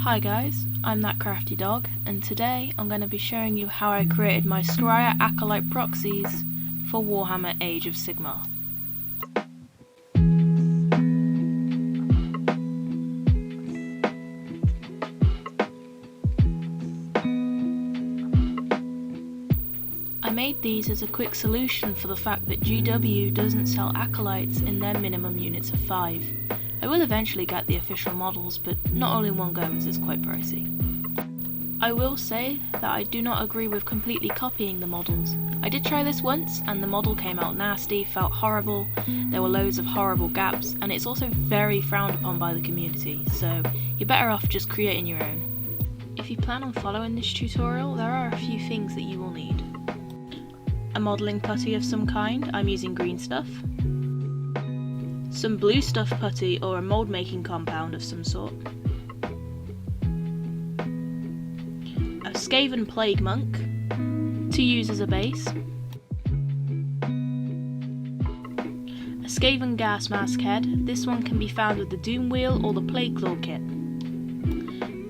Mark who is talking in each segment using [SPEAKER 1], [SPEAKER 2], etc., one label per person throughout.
[SPEAKER 1] Hi guys, I'm That Crafty Dog, and today I'm going to be showing you how I created my Skryre Acolyte proxies for Warhammer Age of Sigmar. I made these as a quick solution for the fact that GW doesn't sell Acolytes in their minimum units of 5. I will eventually get the official models, but not all in one go as it's quite pricey. I will say that I do not agree with completely copying the models. I did try this once and the model came out nasty, felt horrible, there were loads of horrible gaps, and it's also very frowned upon by the community, so you're better off just creating your own. If you plan on following this tutorial, there are a few things that you will need. A modelling putty of some kind, I'm using green stuff. Some blue stuff putty or a mould making compound of some sort. A Skaven plague monk to use as a base. A Skaven gas mask head, this one can be found with the Doom Wheel or the Plague Claw kit.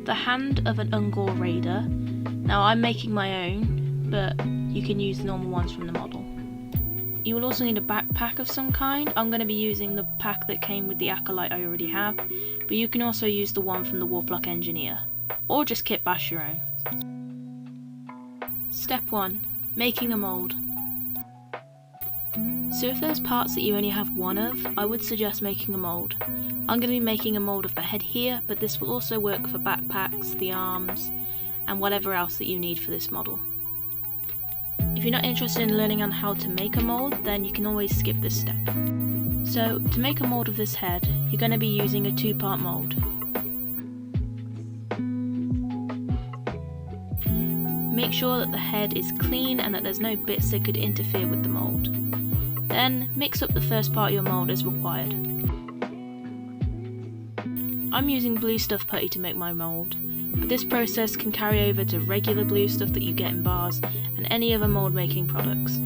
[SPEAKER 1] The hand of an Ungor raider, now I'm making my own, but you can use the normal ones from the model. You will also need a backpack of some kind. I'm going to be using the pack that came with the Acolyte I already have, but you can also use the one from the Warplock Engineer, or just kitbash your own. Step 1. Making a mould. So if there's parts that you only have one of, I would suggest making a mould. I'm going to be making a mould of the head here, but this will also work for backpacks, the arms, and whatever else that you need for this model. If you're not interested in learning on how to make a mould, then you can always skip this step. So, to make a mould of this head, you're going to be using a 2-part mould. Make sure that the head is clean and that there's no bits that could interfere with the mould. Then, mix up the first part of your mould as required. I'm using blue stuff putty to make my mould, but this process can carry over to regular blue stuff that you get in bars and any other mould making products.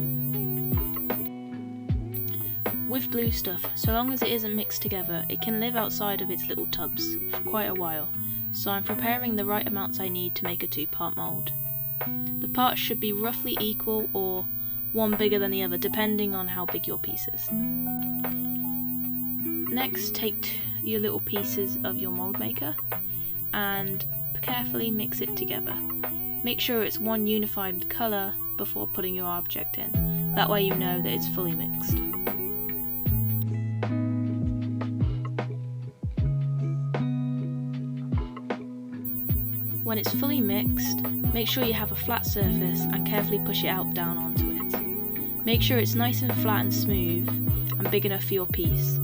[SPEAKER 1] With blue stuff, so long as it isn't mixed together, it can live outside of its little tubs for quite a while, so I'm preparing the right amounts I need to make a 2-part mould. The parts should be roughly equal or one bigger than the other depending on how big your piece is. Next, take your little pieces of your mould maker and carefully mix it together. Make sure it's one unified colour before putting your object in. That way you know that it's fully mixed. When it's fully mixed, make sure you have a flat surface and carefully push it out down onto it. Make sure it's nice and flat and smooth and big enough for your piece.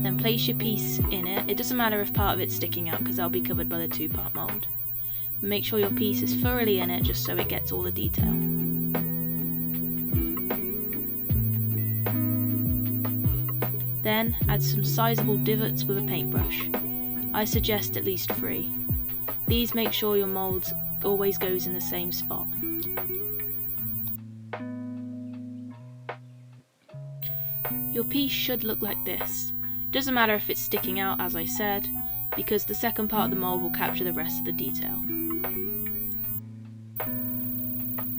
[SPEAKER 1] Then place your piece in it. It doesn't matter if part of it's sticking out because that'll be covered by the 2-part mould. Make sure your piece is thoroughly in it just so it gets all the detail. Then add some sizable divots with a paintbrush. I suggest at least 3. These make sure your mould always goes in the same spot. Your piece should look like this. It doesn't matter if it's sticking out, as I said, because the second part of the mould will capture the rest of the detail.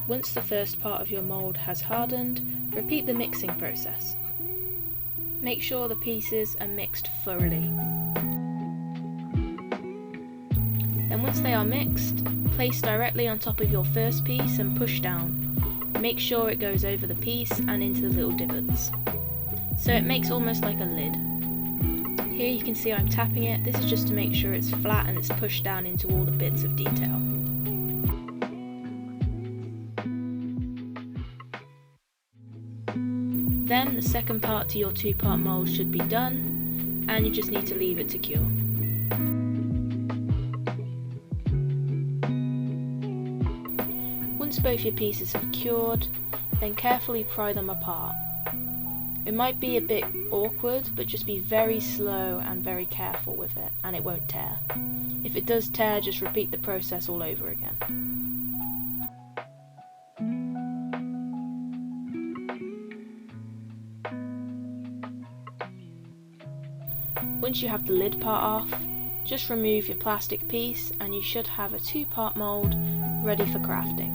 [SPEAKER 1] Once the first part of your mould has hardened, repeat the mixing process. Make sure the pieces are mixed thoroughly. Then once they are mixed, place directly on top of your first piece and push down. Make sure it goes over the piece and into the little divots. So it makes almost like a lid. Here you can see I'm tapping it. This is just to make sure it's flat and it's pushed down into all the bits of detail. Then the second part to your 2-part mould should be done, and you just need to leave it to cure. Once both your pieces have cured, then carefully pry them apart. It might be a bit awkward, but just be very slow and very careful with it, and it won't tear. If it does tear, just repeat the process all over again. Once you have the lid part off, just remove your plastic piece and you should have a 2-part mould ready for crafting.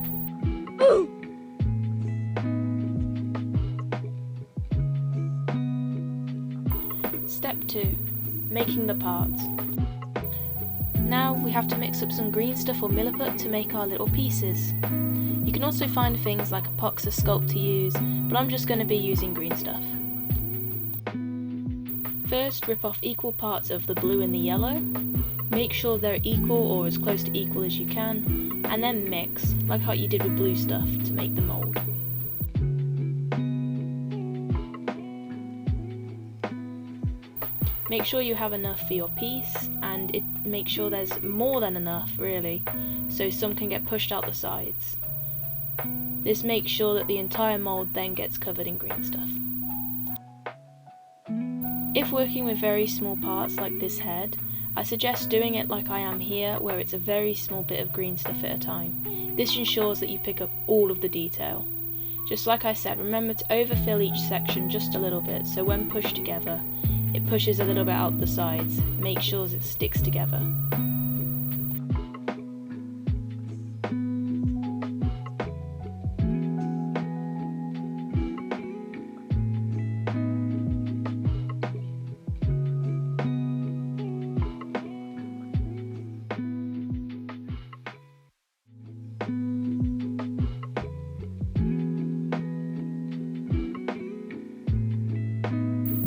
[SPEAKER 1] Step 2. Making the parts. Now we have to mix up some green stuff or Milliput to make our little pieces. You can also find things like epoxy sculpt to use, but I'm just going to be using green stuff. First, rip off equal parts of the blue and the yellow. Make sure they're equal or as close to equal as you can, and then mix, like how you did with blue stuff, to make the mould. Make sure you have enough for your piece, and make sure there's more than enough, really, so some can get pushed out the sides. This makes sure that the entire mould then gets covered in green stuff. If working with very small parts like this head, I suggest doing it like I am here, where it's a very small bit of green stuff at a time. This ensures that you pick up all of the detail. Just like I said, remember to overfill each section just a little bit, so when pushed together, it pushes a little bit out the sides. Make sure it sticks together.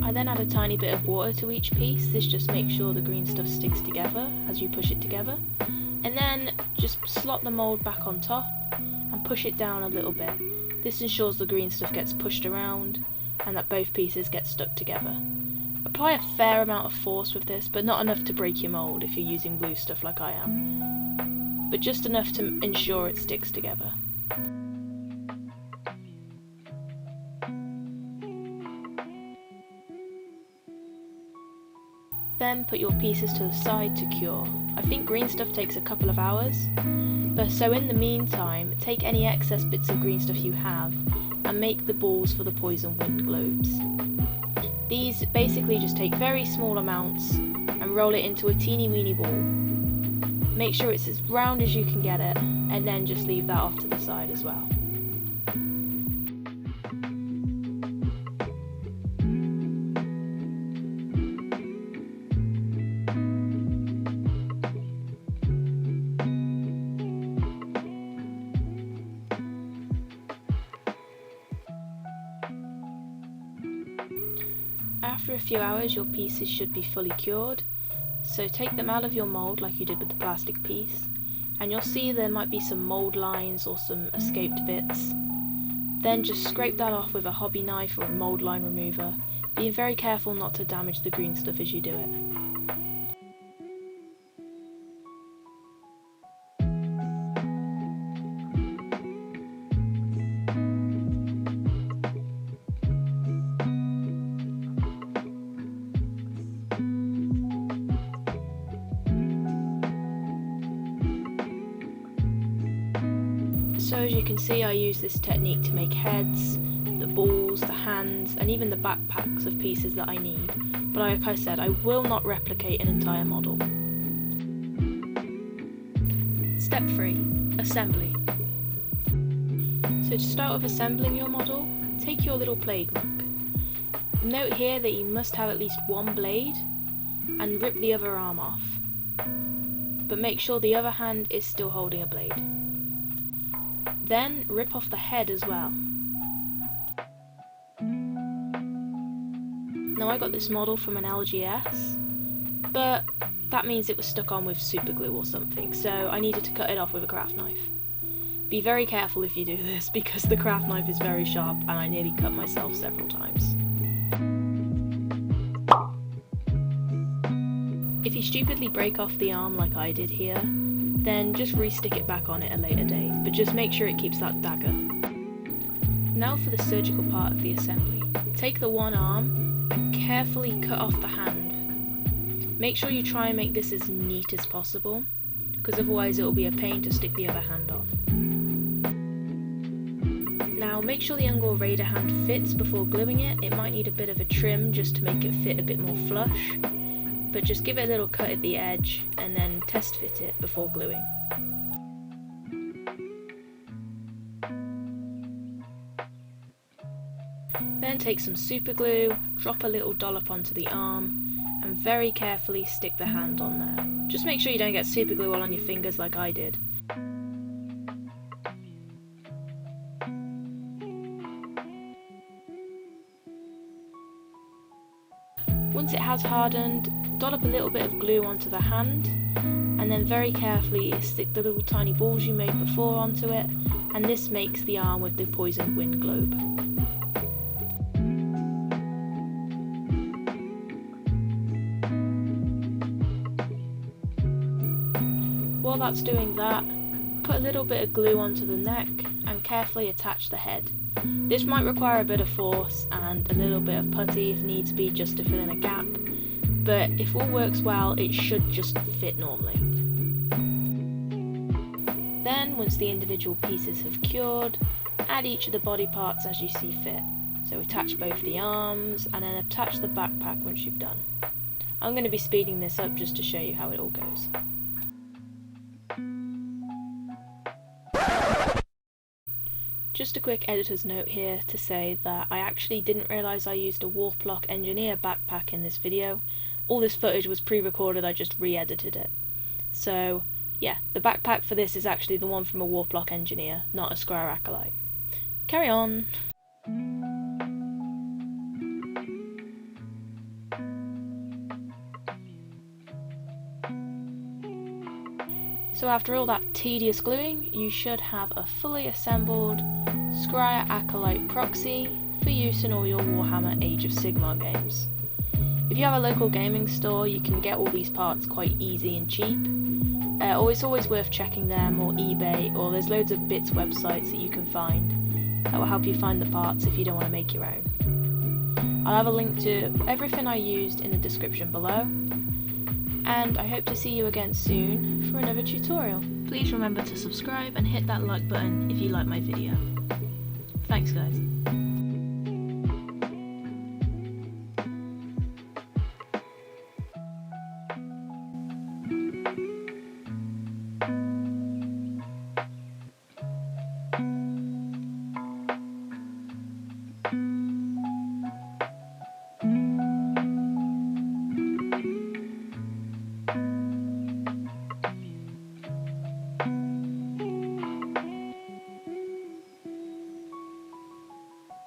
[SPEAKER 1] I then add a tiny bit of water to each piece. This just makes sure the green stuff sticks together as you push it together. And then just slot the mould back on top and push it down a little bit. This ensures the green stuff gets pushed around and that both pieces get stuck together. Apply a fair amount of force with this, but not enough to break your mould if you're using blue stuff like I am. But just enough to ensure it sticks together. Then put your pieces to the side to cure. I think green stuff takes a couple of hours, but so in the meantime, take any excess bits of green stuff you have and make the balls for the poison wind globes. These basically just take very small amounts and roll it into a teeny weeny ball. Make sure it's as round as you can get it, and then just leave that off to the side as well. After a few hours your pieces should be fully cured, so take them out of your mould like you did with the plastic piece, and you'll see there might be some mould lines or some escaped bits. Then just scrape that off with a hobby knife or a mould line remover, being very careful not to damage the green stuff as you do it. So as you can see, I use this technique to make heads, the balls, the hands, and even the backpacks of pieces that I need. But like I said, I will not replicate an entire model. Step 3. Assembly. So to start with assembling your model, take your little plague monk. Note here that you must have at least one blade, and rip the other arm off. But make sure the other hand is still holding a blade. Then rip off the head as well. Now I got this model from an LGS, but that means it was stuck on with super glue or something, so I needed to cut it off with a craft knife. Be very careful if you do this, because the craft knife is very sharp and I nearly cut myself several times. If you stupidly break off the arm like I did here, then just re-stick it back on at a later date, but just make sure it keeps that dagger. Now for the surgical part of the assembly. Take the one arm and carefully cut off the hand. Make sure you try and make this as neat as possible, because otherwise it will be a pain to stick the other hand on. Now make sure the Ungor Raider hand fits before gluing it. It might need a bit of a trim just to make it fit a bit more flush. but just give it a little cut at the edge and then test fit it before gluing. Then take some super glue, drop a little dollop onto the arm, and very carefully stick the hand on there. Just make sure you don't get super glue all on your fingers like I did. Once it has hardened, dollop a little bit of glue onto the hand, and then very carefully stick the little tiny balls you made before onto it, and this makes the arm with the poisoned wind globe. While that's doing that, put a little bit of glue onto the neck and carefully attach the head. This might require a bit of force and a little bit of putty if needs be, just to fill in a gap, but if all works well it should just fit normally. Then, once the individual pieces have cured, add each of the body parts as you see fit. So attach both the arms and then attach the backpack once you've done. I'm going to be speeding this up just to show you how it all goes. Just a quick editor's note here to say that I actually didn't realise I used a Warplock Engineer backpack in this video. All this footage was pre-recorded, I just re-edited it. So yeah, the backpack for this is actually the one from a Warplock Engineer, not a Skryre Acolyte. Carry on! So after all that tedious gluing, you should have a fully assembled Skryre Acolyte proxy for use in all your Warhammer Age of Sigmar games. If you have a local gaming store, you can get all these parts quite easy and cheap. It's always worth checking them, or eBay, or there's loads of bits websites that you can find that will help you find the parts if you don't want to make your own. I'll have a link to everything I used in the description below, and I hope to see you again soon for another tutorial. Please remember to subscribe and hit that like button if you like my video. Thanks guys.